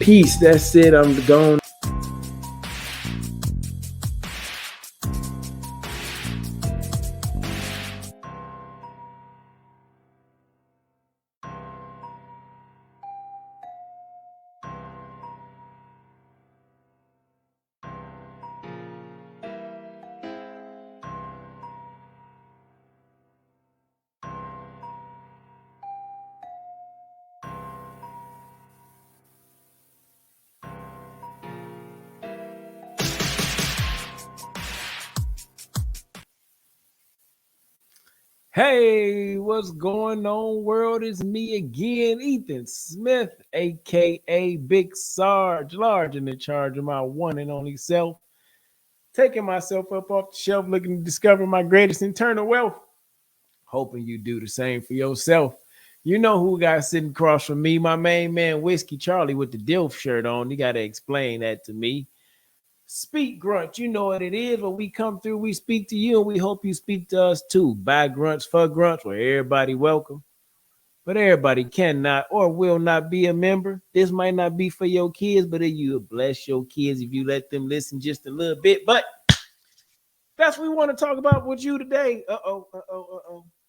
Peace. That's it. I'm gone. Hey, what's going on, world? It's me again, Ethan Smith, aka Big Sarge, large and in charge of my one and only self. Taking myself up off the shelf, looking to discover my greatest internal wealth. Hoping you do the same for yourself. You know who got sitting across from me, my main man, Whiskey Charlie, with the DILF shirt on. You got to explain that to me. Speak Grunt, you know what it is. When we come through, we speak to you, and we hope you speak to us too. By grunts for grunts, where everybody welcome, but everybody cannot or will not be a member. This might not be for your kids, but you bless your kids if you let them listen just a little bit. But that's what we want to talk about with you today.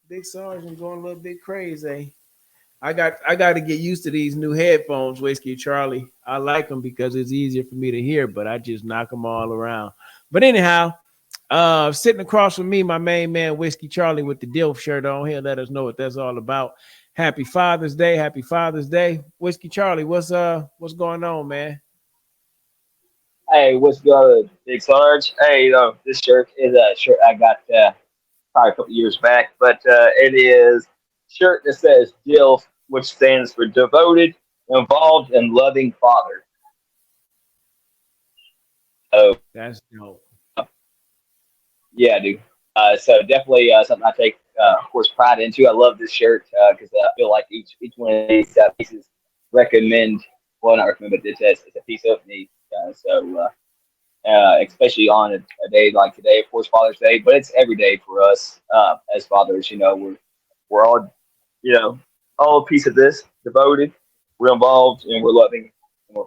Big Sergeant going a little bit crazy. I got to get used to these new headphones, Whiskey Charlie. I like them because it's easier for me to hear, but I just knock them all around. But anyhow, sitting across from me, my main man, Whiskey Charlie, with the DILF shirt on. He'll let us know what that's all about. Happy Father's Day. Happy Father's Day. Whiskey Charlie, what's going on, man? Hey, what's good, Big Sarge? Hey, this shirt is a shirt I got probably a couple years back, but it is a shirt that says DILF, which stands for Devoted, Involved, and Loving Father. So, That's dope. yeah, dude. So definitely something I take, of course, pride into. I love this shirt because I feel like each one of these pieces recommend, well, not recommend, but it's a piece of me. Especially on a day like today, of course, Father's Day, but it's every day for us as fathers. You know, we're all, all a piece of this, devoted, we're involved, and we're loving. And we're,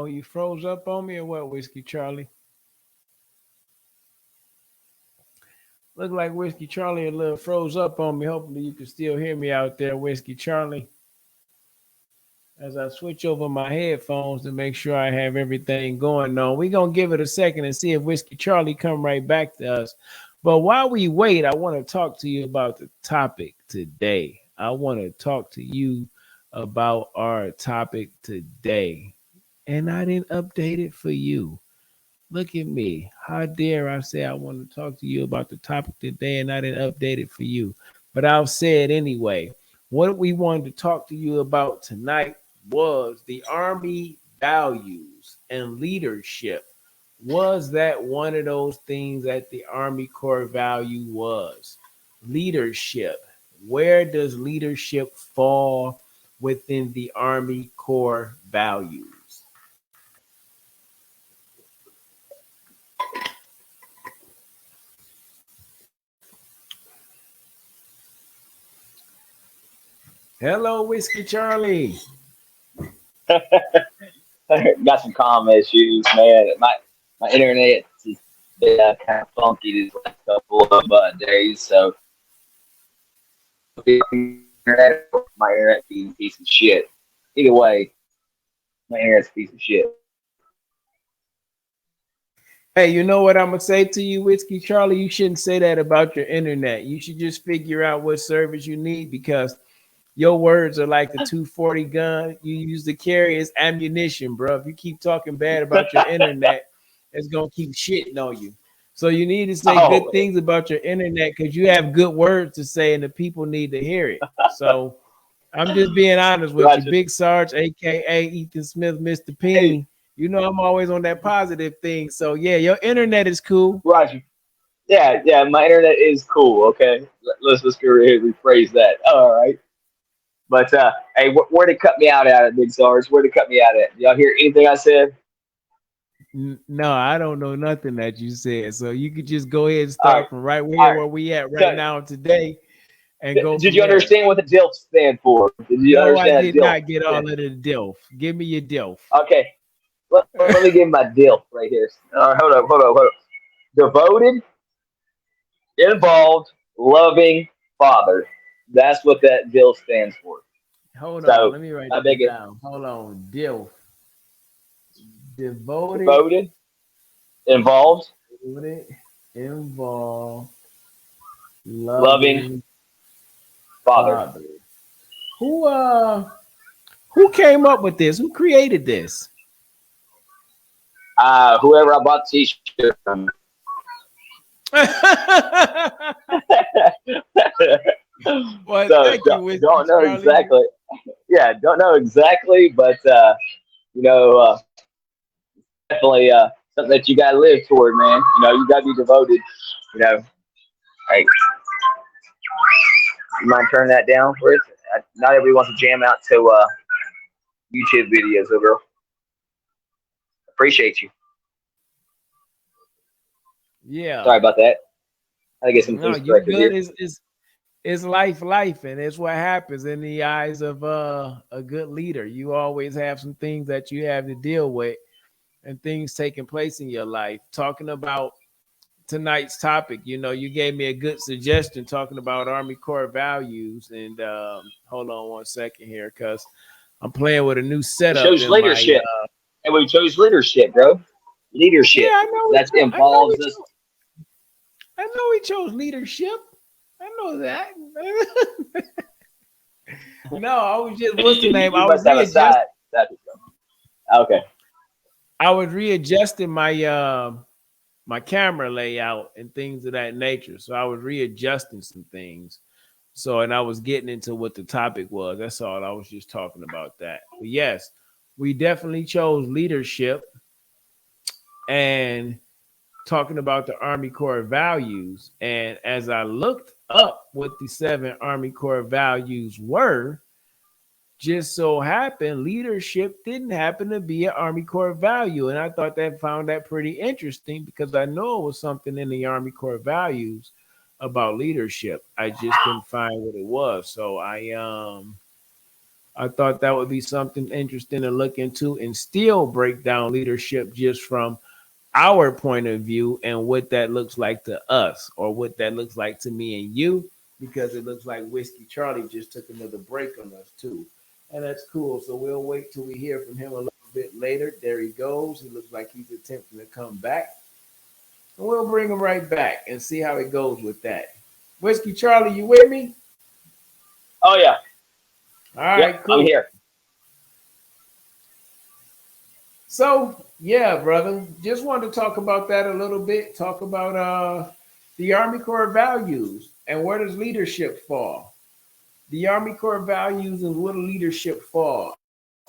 You froze up on me or what, Whiskey Charlie? Look like Whiskey Charlie a little froze up on me. Hopefully you can still hear me out there, Whiskey Charlie. As I switch over my headphones to make sure I have everything going on. We're going to give it a second and see if Whiskey Charlie come right back to us. But while we wait, I want to talk to you about the topic today. I want to talk to you about our topic today. And I didn't update it for you. Look at me. How dare I say I want to talk to you about the topic today and I didn't update it for you? But I'll say it anyway. What we wanted to talk to you about tonight was the Army values and leadership. Was that one of those things that the Army core value was? Leadership. Where does leadership fall within the Army core values? Hello, Whiskey Charlie. got some calm issues, man. My internet is kind of funky these last couple of days, so my internet being a piece of shit. Either way, my internet's a piece of shit. Hey, you know what I'm gonna say to you, Whiskey Charlie? You shouldn't say that about your internet. You should just figure out what service you need because Your words are like the 240 gun you use to carry as ammunition, bro. If you keep talking bad about your internet, it's gonna keep shitting on you. So you need to say good Oh, things about your internet because you have good words to say and the people need to hear it. So I'm just being honest with you. Roger. Big Sarge, aka Ethan Smith, Mr. Hey, Peen. You know I'm always on that positive thing. So yeah, your internet is cool. Roger. Yeah, yeah. My internet is cool. Okay, let's go ahead and rephrase that. All right. But hey, where to cut me out at, Big Sarge? Where to cut me out at? Y'all hear anything I said? No, I don't know nothing that you said. So you could just go ahead and All right, start from right all where right. we at right So, now today and go did from you there. understand what the DILF stand for? Did you No, I understand did that DILF? not get Yeah. all of the DILF. Give me your DILF. Okay. Let me give my DILF right here. All right, hold up. Devoted, involved, loving father. That's what that DILF stands for. Hold on. So Let me write I this make it down. Hold on. DILF. Devoted, devoted, involved, devoted, involved, loving loving father. father. Who uh who came up with this? Who created this? Whoever I bought the t-shirt from. Well, So thank you, Whiskey don't know Charlie. exactly. Yeah, don't know exactly, but you know, definitely something that you got to live toward, man. You know, you got to be devoted. You know, hey, you mind turning that down for us? Not everybody wants to jam out to YouTube videos, though, bro. Appreciate you. Yeah. Sorry about that. I get some No, things you corrected good. here. It's life, and it's what happens in the eyes of a good leader. You always have some things that you have to deal with, and things taking place in your life. Talking about tonight's topic, you gave me a good suggestion talking about Army Corps values. And hold on one second here, cause I'm playing with a new It setup shows in my. leadership, and we chose leadership, bro. Yeah, Leadership that I know we involves us. chose. I know we chose leadership. I know that. No, I was just what's the name? You must have a side. Okay. I was readjusting my camera layout and things of that nature. So I was readjusting some things. So and I was getting into what the topic was. That's all. I was just talking about that. But yes, we definitely chose leadership and talking about the Army Corps values. And as I looked up what the 7 Army Corps values were, just so happened leadership didn't happen to be an Army Corps value. And I thought that found that pretty interesting because I know it was something in the Army Corps values about leadership. I just couldn't find what it was. So I thought that would be something interesting to look into and still break down leadership just from our point of view and what that looks like to us or what that looks like to me and you, because it looks like Whiskey Charlie just took another break on us too. And that's cool. So we'll wait till we hear from him a little bit later. There he goes. He looks like he's attempting to come back. And we'll bring him right back and see how it goes with that. Whiskey Charlie, you with me? Oh yeah. All Yep. right, I'm cool. here. So yeah, brother, just wanted to talk about that a little bit. Talk about the Army Corps values and where does leadership fall. The Army Corps values and where leadership fall.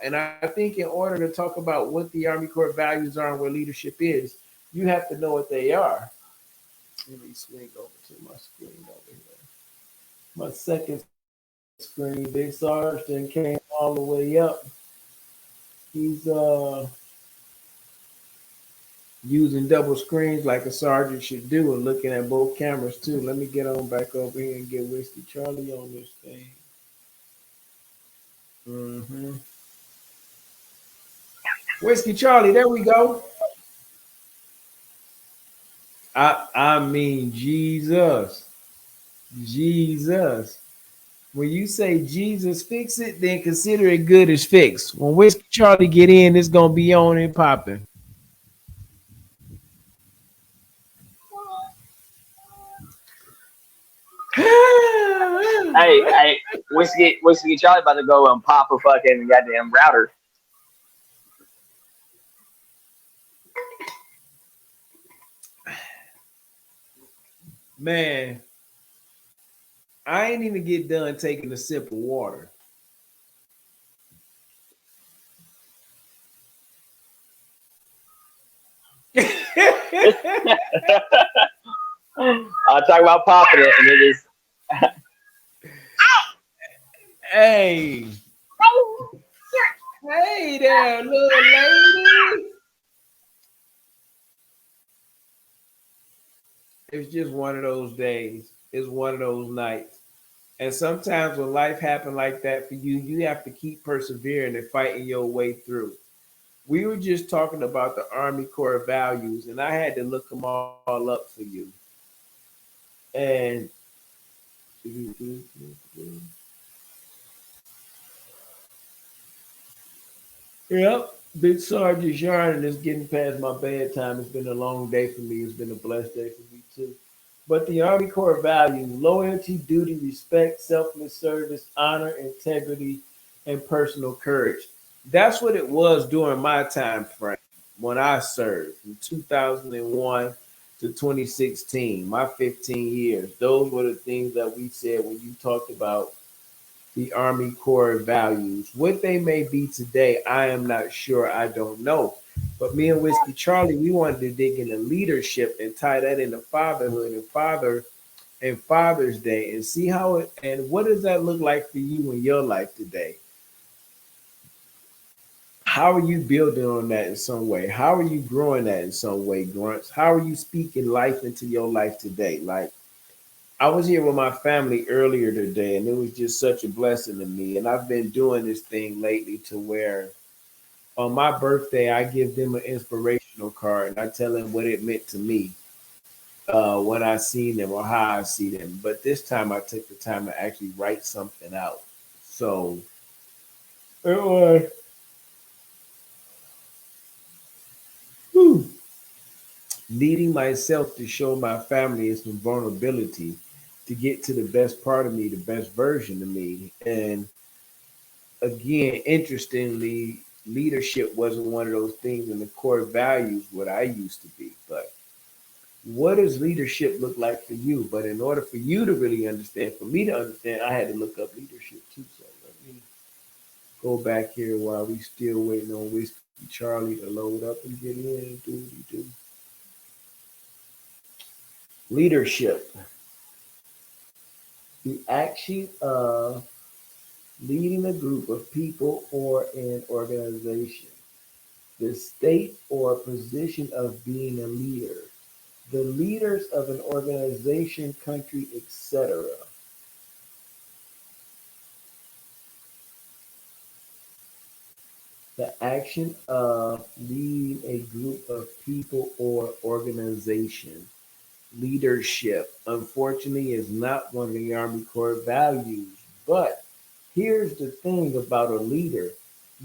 And I think in order to talk about what the Army Corps values are and where leadership is, you have to know what they are. Let me swing over to my screen over here. My second screen, Big Sarge then came all the way up. He's using double screens like a sergeant should do and looking at both cameras too. Let me get on back over here and get Whiskey Charlie on this thing. hmm Whiskey Charlie, there we go. I mean Jesus. Jesus. When you say Jesus fix it, then consider it good as fixed. When Whiskey Charlie get in, it's gonna be on and popping. Hey, whiskey Charlie about to go and pop a fucking goddamn router. Man, I ain't even get done taking a sip of water. I talk about popping it, and it is. Hey, hey there, little lady. It's just one of those days. It's one of those nights. And sometimes when life happens like that for you, you have to keep persevering and fighting your way through. We were just talking about the Army Corps values, and I had to look them all up for you. And yep, Big Sergeant Yarn is getting past my bedtime. It's been a long day for me. It's been a blessed day for me too. But the Army Corps values loyalty, duty, respect, selfless service, honor, integrity, and personal courage. That's what it was during my time frame when I served from 2001 to 2016, my 15 years. Those were the things that we said when you talked about the Army Corps values. What they may be today, I am not sure. I don't know. But me and Whiskey Charlie, we wanted to dig into leadership and tie that into fatherhood and Father's Day and see how it and what does that look like for you in your life today? How are you building on that in some way? How are you growing that in some way, Grunts? How are you speaking life into your life today? Like I was here with my family earlier today, and it was just such a blessing to me. And I've been doing this thing lately to where on my birthday, I give them an inspirational card and I tell them what it meant to me when I seen them or how I see them. But this time, I took the time to actually write something out. So it was whew, needing myself to show my family some vulnerability to get to the best part of me, the best version of me. And again, interestingly, leadership wasn't one of those things in the core values what I used to be. But what does leadership look like for you? But in order for you to really understand, for me to understand, I had to look up leadership too. So let me go back here while we still waiting on Whiskey Charlie to load up and get in. Do. Leadership, the action of leading a group of people or an organization, the state or position of being a leader, the leaders of an organization, country, etc. The action of leading a group of people or organization. Leadership, unfortunately, is not one of the Army Corps values. But here's the thing about a leader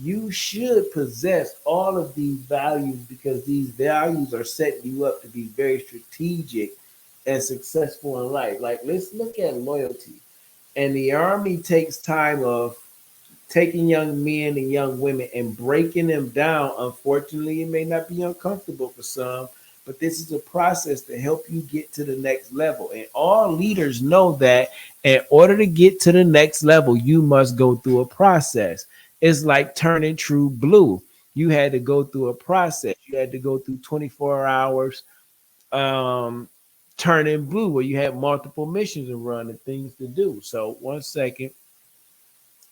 you should possess all of these values because these values are setting you up to be very strategic and successful in life. Like, let's look at loyalty. And the Army takes time of taking young men and young women and breaking them down. Unfortunately, it may not be uncomfortable for some, but this is a process to help you get to the next level. And all leaders know that in order to get to the next level, you must go through a process. It's like turning true blue. You had to go through a process. You had to go through 24 hours um, turning blue where you had multiple missions to run and things to do. So, one second.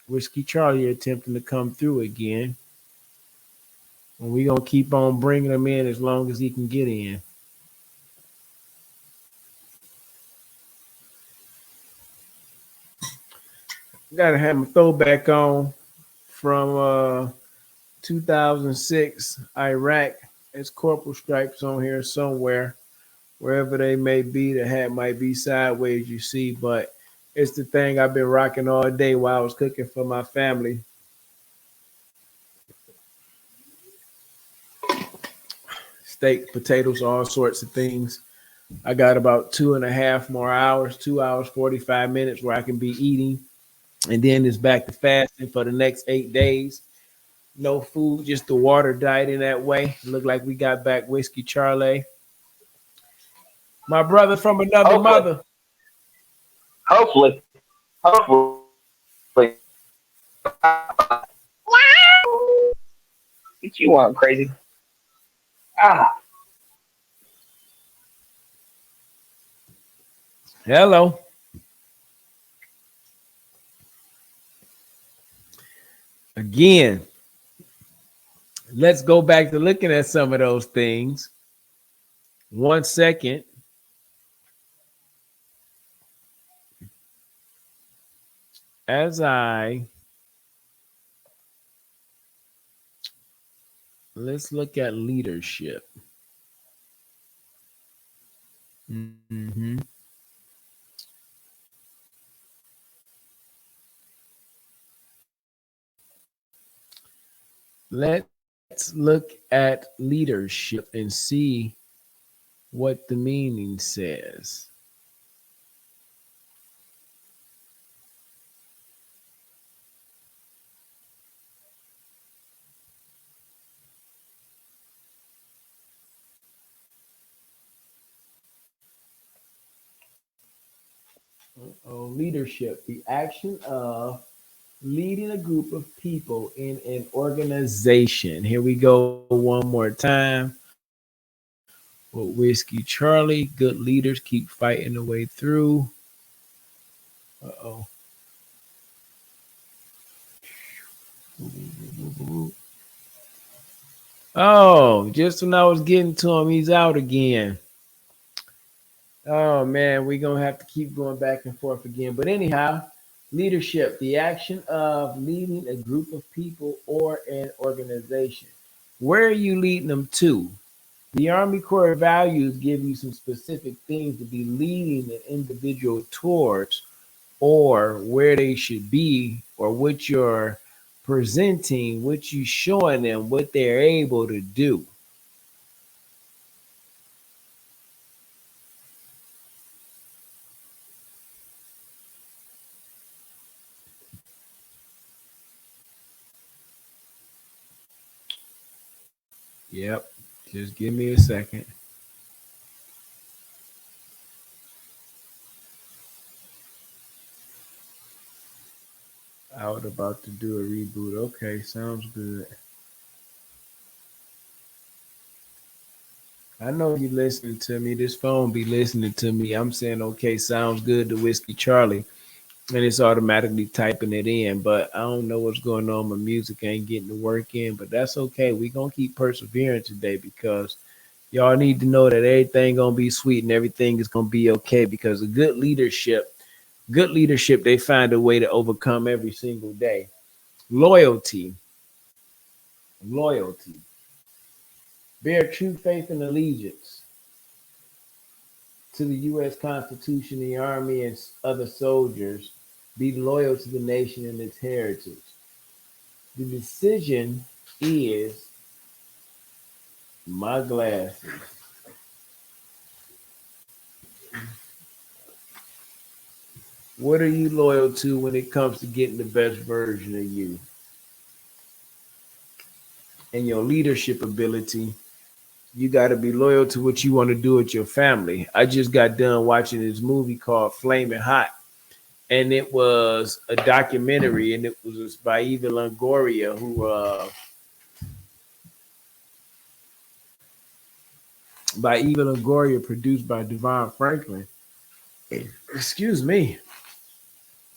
Whiskey Charlie attempting to come through again. And we're going to keep on bringing him in as long as he can get in. Got to have a throwback on from 2006 Iraq. It's Corporal Stripes on here somewhere, wherever they may be. The hat might be sideways, you see, but it's the thing I've been rocking all day while I was cooking for my family. Steak, potatoes, all sorts of things. I got about 2.5 more hours, 2 hours, 45 minutes where I can be eating. And then it's back to fasting for the next 8 days. No food, just the water diet in that way. Look like we got back Whiskey Charlie. My brother from another Hopefully, mother. hopefully. What you want, crazy? Ah, Hello. Again, let's go back to looking at some of those things. 1 second. As I let's look at leadership. Hmm. Let's look at leadership and see what the meaning says. Oh, leadership, the action of leading a group of people in an organization. Here we go one more time. With Whiskey Charlie, good leaders keep fighting their way through. Uh-oh. Oh, just when I was getting to him, he's out again. Oh man, we're gonna have to keep going back and forth again. But anyhow, leadership, the action of leading a group of people or an organization. Where are you leading them to? The Army Core values give you some specific things to be leading an individual towards, or where they should be, or what you're presenting, what you're showing them, what they're able to do. Yep. Just give me a second. I was about to do a reboot. Okay, sounds good. I know you listening to me. This phone be listening to me. I'm saying, okay, sounds good to Whiskey Charlie. And it's automatically typing it in. But I don't know what's going on. My music ain't getting the work in. But that's okay. We going to keep persevering today because y'all need to know that everything going to be sweet and everything is going to be okay because of good leadership, they find a way to overcome every single day. Loyalty, loyalty. Bear true faith and allegiance to the U.S. Constitution, the Army, and other soldiers. Be loyal to the nation and its heritage. The decision is my glasses. What are you loyal to when it comes to getting the best version of you and your leadership ability? You got to be loyal to what you want to do with your family. I just got done watching this movie called Flaming Hot, and it was a documentary, and it was by Eva Longoria, who by Eva Longoria, produced by Devon Franklin. Excuse me.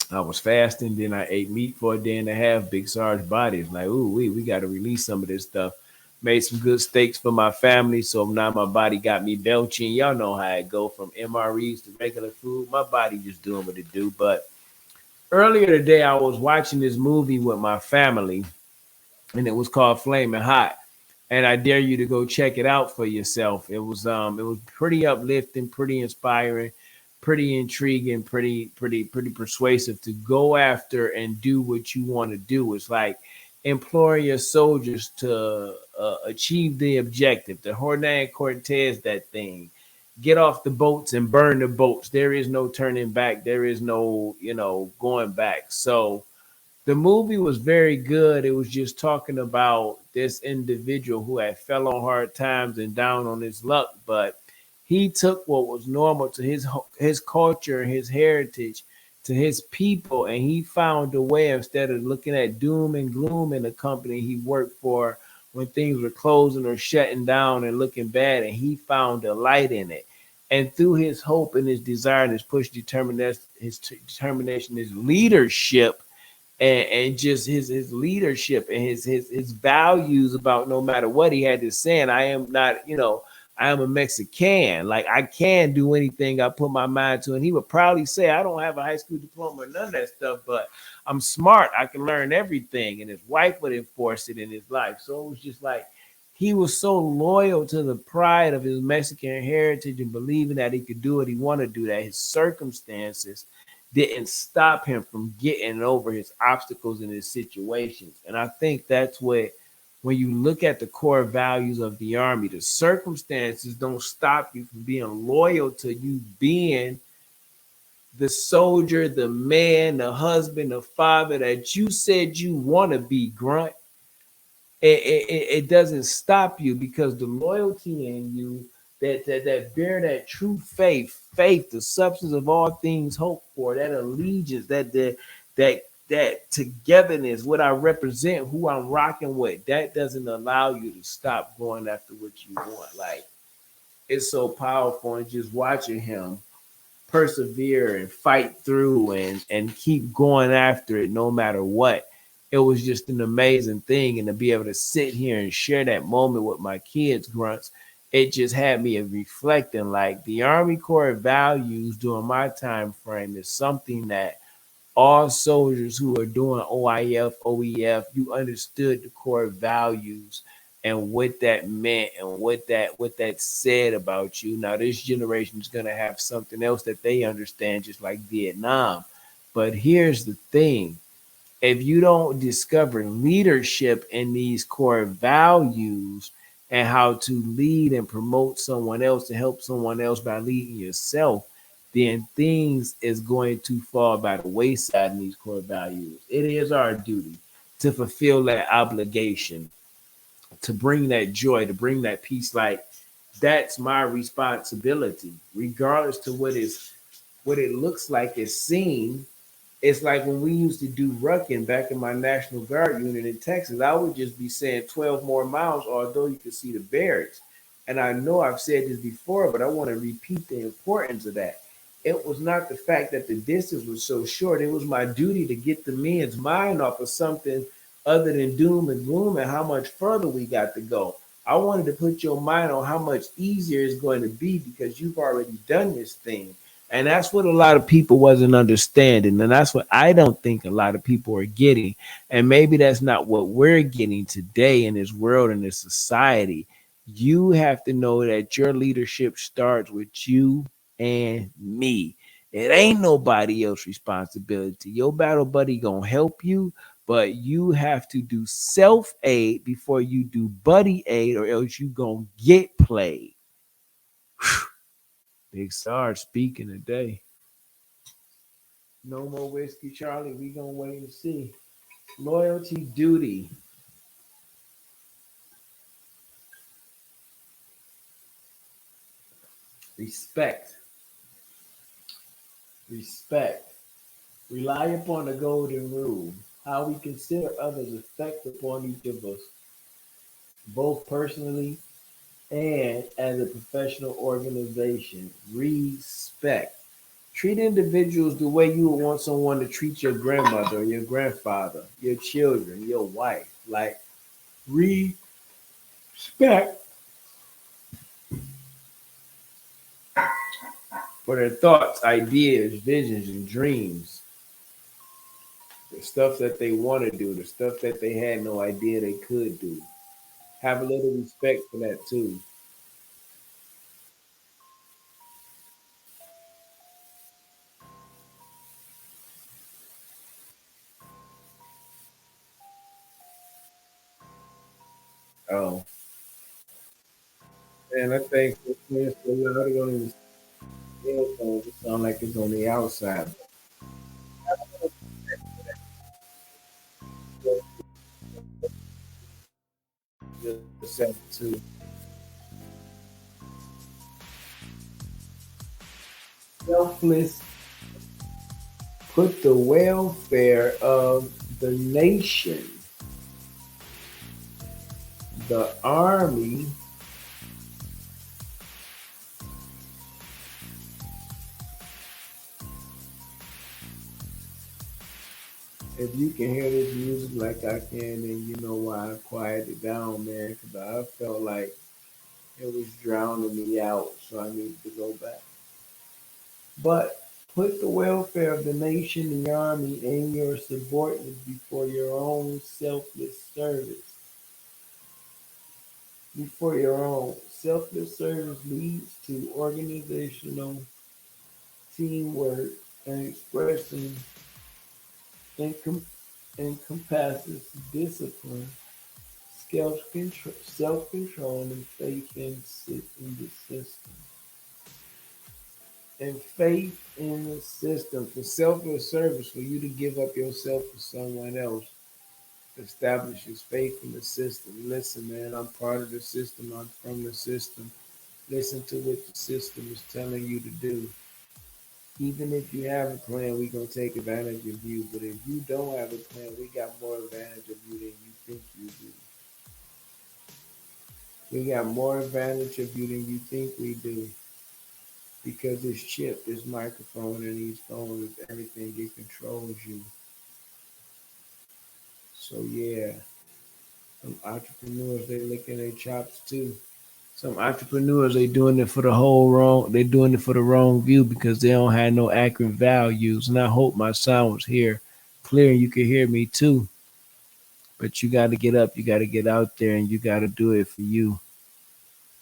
I was fasting, then I ate meat for a day and a half. Big Sarge body is like, ooh, we got to release some of this stuff. Made some good steaks for my family, so now my body got me belching. Y'all know how it go from MREs to regular food. My body just doing what it do. But earlier today, I was watching this movie with my family, and it was called Flaming Hot. And I dare you to go check it out for yourself. It was pretty uplifting, pretty inspiring, pretty intriguing, pretty persuasive to go after and do what you want to do. It's like imploring your soldiers to achieve the objective, to Hernan Cortez that thing. get off the boats and burn the boats. There is no turning back. There is no, going back. So the movie was very good. It was just talking about this individual who had fell on hard times and down on his luck, but he took what was normal to his culture and his heritage, to his people, and he found a way, instead of looking at doom and gloom in the company he worked for when things were closing or shutting down and looking bad, and he found a light in it. And through his hope and his desire and his push determination, his leadership, and just his leadership and his values about no matter what he had to say. And I am not, I am a Mexican. Like I can do anything I put my mind to. And he would proudly say, I don't have a high school diploma or none of that stuff, but I'm smart. I can learn everything. And his wife would enforce it in his life. So it was just like he was so loyal to the pride of his Mexican heritage and believing that he could do what he wanted to do, that his circumstances didn't stop him from getting over his obstacles and his situations. And I think that's what, when you look at the core values of the Army, the circumstances don't stop you from being loyal to you being the soldier, the man, the husband, the father that you said you want to be, Grunt. It doesn't stop you, because the loyalty in you, that bear that true faith, the substance of all things hoped for, that allegiance, that togetherness, what I represent, who I'm rocking with, that doesn't allow you to stop going after what you want. Like, it's so powerful, and just watching him persevere and fight through and keep going after it no matter what. It was just an amazing thing. And to be able to sit here and share that moment with my kids, Grunts, it just had me reflecting, like, the Army Corps values during my time frame is something that all soldiers who are doing OIF, OEF, you understood the core values and what that meant and what that said about you. Now this generation is gonna have something else that they understand, just like Vietnam. But here's the thing: if you don't discover leadership in these core values and how to lead and promote someone else to help someone else by leading yourself, then things is going to fall by the wayside in these core values. It is our duty to fulfill that obligation, to bring that joy, to bring that peace. Like, that's my responsibility, regardless to what it looks like it's seen. It's like when we used to do rucking back in my National Guard unit in Texas, I would just be saying 12 more miles, although you could see the barracks. And I know I've said this before, but I want to repeat the importance of that. It was not the fact that the distance was so short. It was my duty to get the men's mind off of something other than doom and gloom and how much further we got to go. I wanted to put your mind on how much easier it's going to be because you've already done this thing. And that's what a lot of people wasn't understanding. And that's what I don't think a lot of people are getting. And maybe that's not what we're getting today in this world, in this society. You have to know that your leadership starts with you and me. It ain't nobody else's responsibility. Your battle buddy gonna help you, but you have to do self aid before you do buddy aid, or else you gonna get played. Big Sarge speaking today. No more whiskey, Charlie. We gonna wait and see. Loyalty, duty, respect, respect. Rely upon the golden rule. How we consider others affect upon each of us, both personally and as a professional organization. Respect. Treat individuals the way you would want someone to treat your grandmother, your grandfather, your children, your wife. Like, respect for their thoughts, ideas, visions, and dreams. The stuff that they want to do, the stuff that they had no idea they could do. Have a little respect for that too. Oh, And I think it's so loud, I don't even headphones. It sound like it's on the outside. Yourself to selfless, put the welfare of the nation, the army, if you can hear this music like I can, then you know why I quieted it down, man, because I felt like it was drowning me out, so I needed to go back. But put the welfare of the nation, the army, and your subordinates before your own selfless service. Before your own selfless service leads to organizational teamwork and expressing encom- encompasses discipline, self-control, and faith in the system. And faith in the system for selfless service, for you to give up yourself for someone else, establishes faith in the system. Listen, man, I'm part of the system. I'm from the system. Listen to what the system is telling you to do. Even if you have a plan, we're going to take advantage of you. But if you don't have a plan, we got more advantage of you than you think you do. We got more advantage of you than you think we do. Because this chip, this microphone, and these phones, everything, it controls you. So yeah, some entrepreneurs, they licking their chops too. Some entrepreneurs, they doing it for the whole wrong. They're doing it for the wrong view because they don't have no accurate values. And I hope my sound was here clear and you can hear me too. But you got to get up. You got to get out there and you got to do it for you.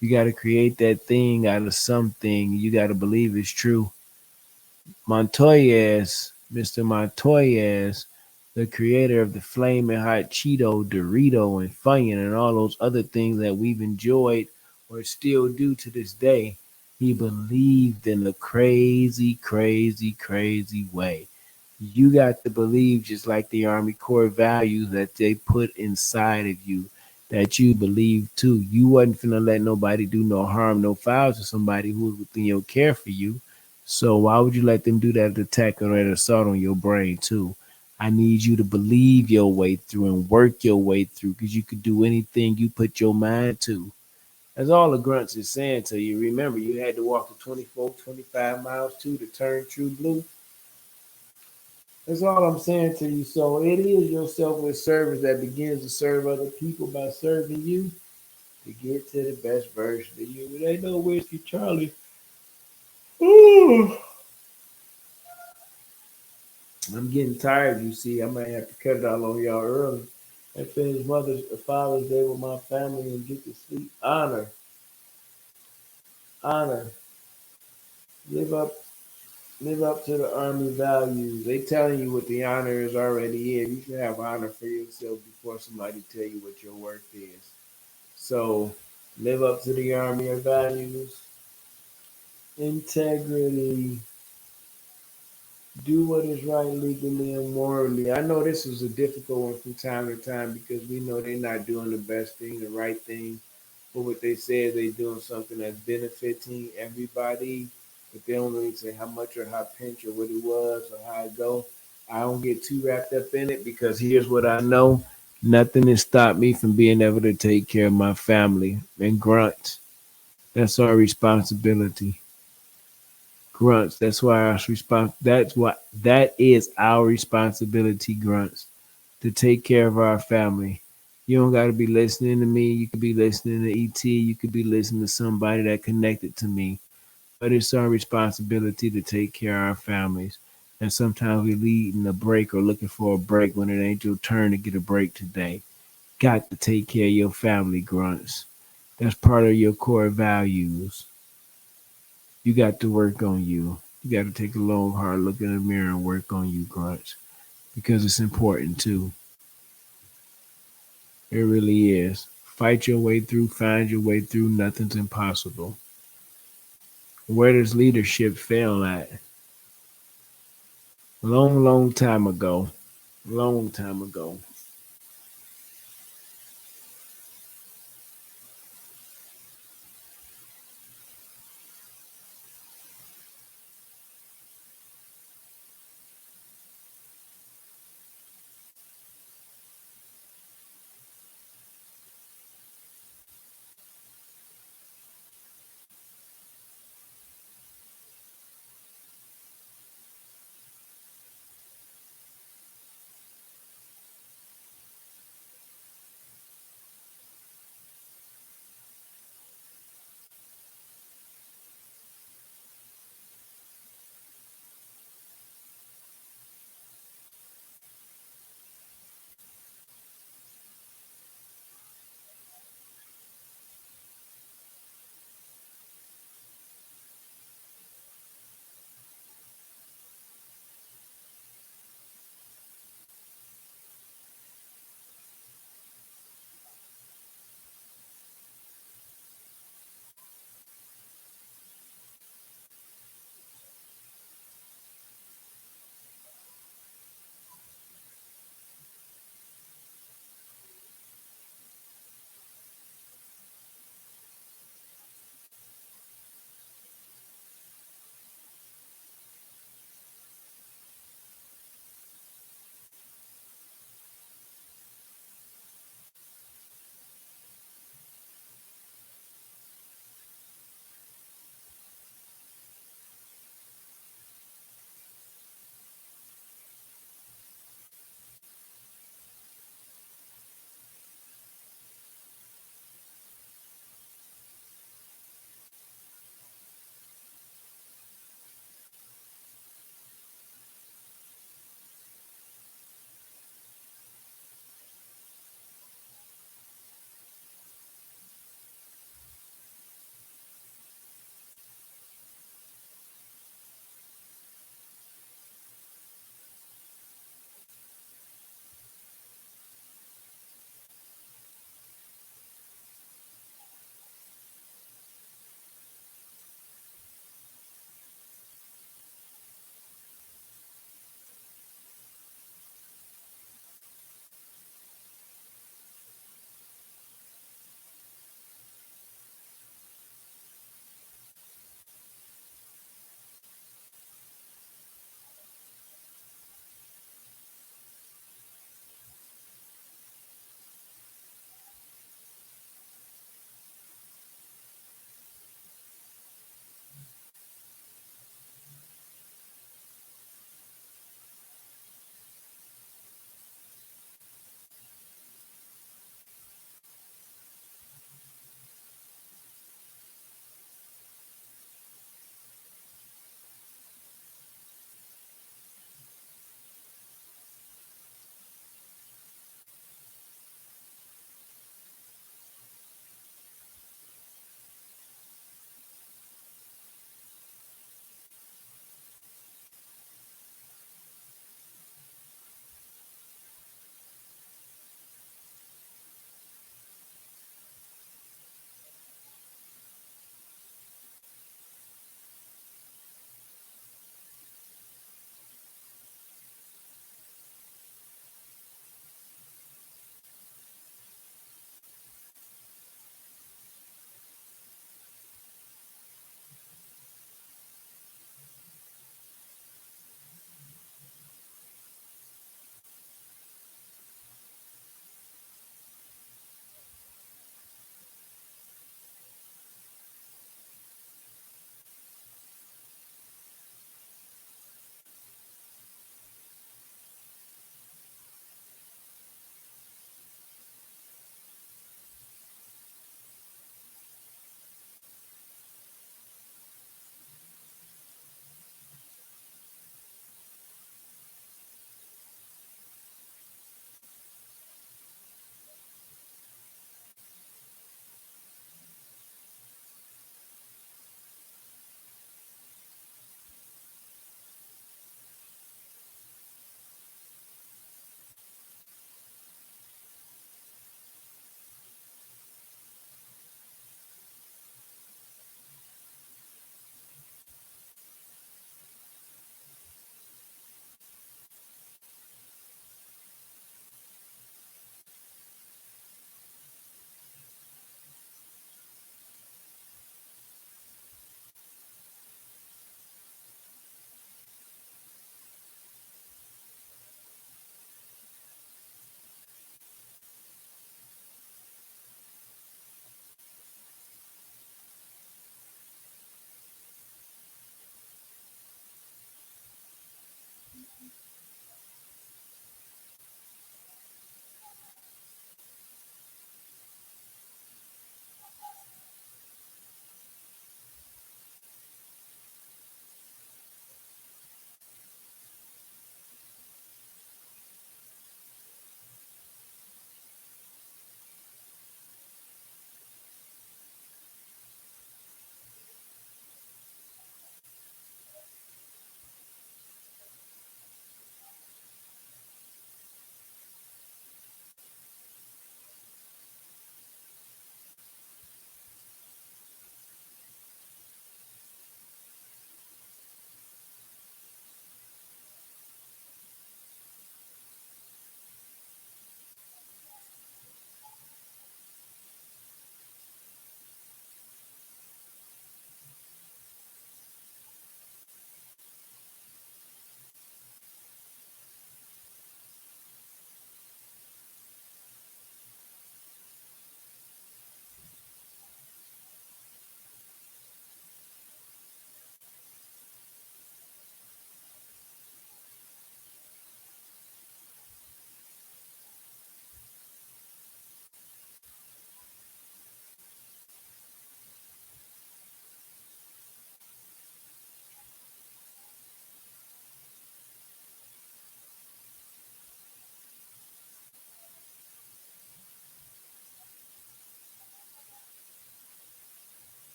You got to create that thing out of something. You got to believe it's true. Montoya, Mr. Montoya, the creator of the Flaming Hot Cheeto, Dorito, and Funyun, and all those other things that we've enjoyed or still do to this day, he believed in a crazy, crazy, crazy way. You got to believe, just like the Army core values that they put inside of you, that you believe too. You wasn't finna let nobody do no harm, no foul to somebody who was within your care for you. So why would you let them do that attack or that assault on your brain too? I need you to believe your way through and work your way through because you could do anything you put your mind to. That's all the grunts is saying to you. Remember, you had to walk the 24, 25 miles too to turn true blue. That's all I'm saying to you. So it is your selfless service that begins to serve other people by serving you to get to the best version of you. It ain't no whiskey, Charlie. Ooh. I'm getting tired, you see. I might have to cut it out on y'all early and finish Father's Day with my family and get to sleep. Honor. Live up, live up to the Army values. They telling you what the honor is already in. You should have honor for yourself before somebody tell you what your worth is. So, live up to the Army values, integrity, do what is right legally and morally. I know this is a difficult one from time to time because we know they're not doing the best thing, the right thing. But what they say is they're doing something that's benefiting everybody, but they don't really say how much or how pinch or what it was or how it go. I don't get too wrapped up in it because here's what I know. Nothing has stopped me from being able to take care of my family and grunt. That's our responsibility. Grunts. That's why our that is our responsibility, grunts, to take care of our family. You don't gotta be listening to me. You could be listening to ET. You could be listening to somebody that connected to me. But it's our responsibility to take care of our families. And sometimes we leading a break or looking for a break when it ain't your turn to get a break today. Got to take care of your family, grunts. That's part of your core values. You got to work on you. You got to take a long, hard look in the mirror and work on you, grunts, because it's important too. It really is. Fight your way through, find your way through. Nothing's impossible. Where does leadership fail at? Long, long time ago. Long time ago.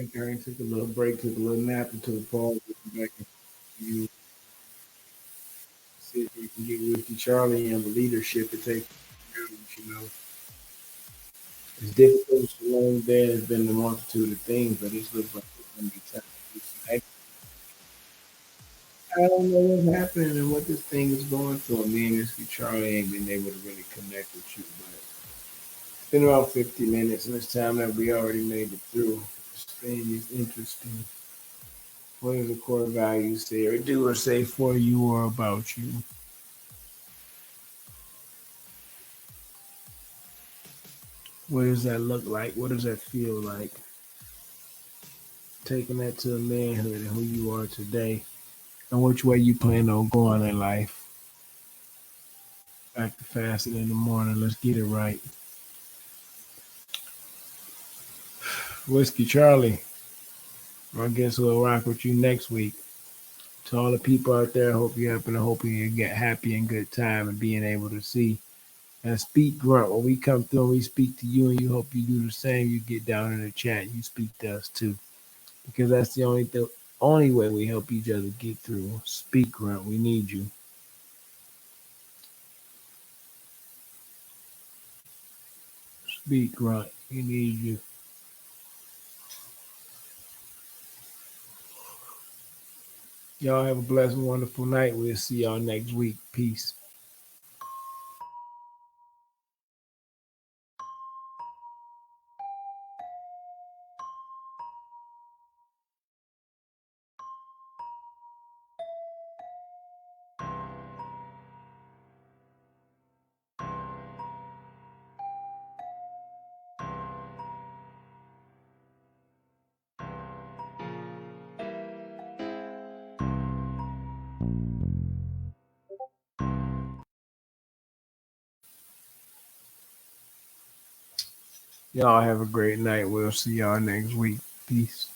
think I took a little break, took a little nap until the pause. Back and you see if we can get Whiskey Charlie and the leadership it takes. You know, it's difficult. It's a long day. There's been a multitude of things, but it looks like it's gonna be time to do some I don't know what's happening and what this thing is going through. Me and Whiskey Charlie ain't been able to really connect with you, but it's been about 50 minutes, and it's time that we already made it through. This thing is interesting. What does the core values say or do or say for you or about you? What does that look like? What does that feel like? Taking that to manhood and who you are today and which way you plan on going in life. Back to fasting in the morning. Let's get it right. Whiskey Charlie, I guess we'll rock with you next week. To all the people out there, I hope you happen to hope you get happy and good time and being able to see and speak grunt. When we come through and we speak to you and you hope you do the same, you get down in the chat and you speak to us too. Because that's the only way we help each other get through. Speak grunt. We need you. Speak grunt. We need you. Y'all have a blessed and wonderful night. We'll see y'all next week. Peace. Y'all have a great night. We'll see y'all next week. Peace.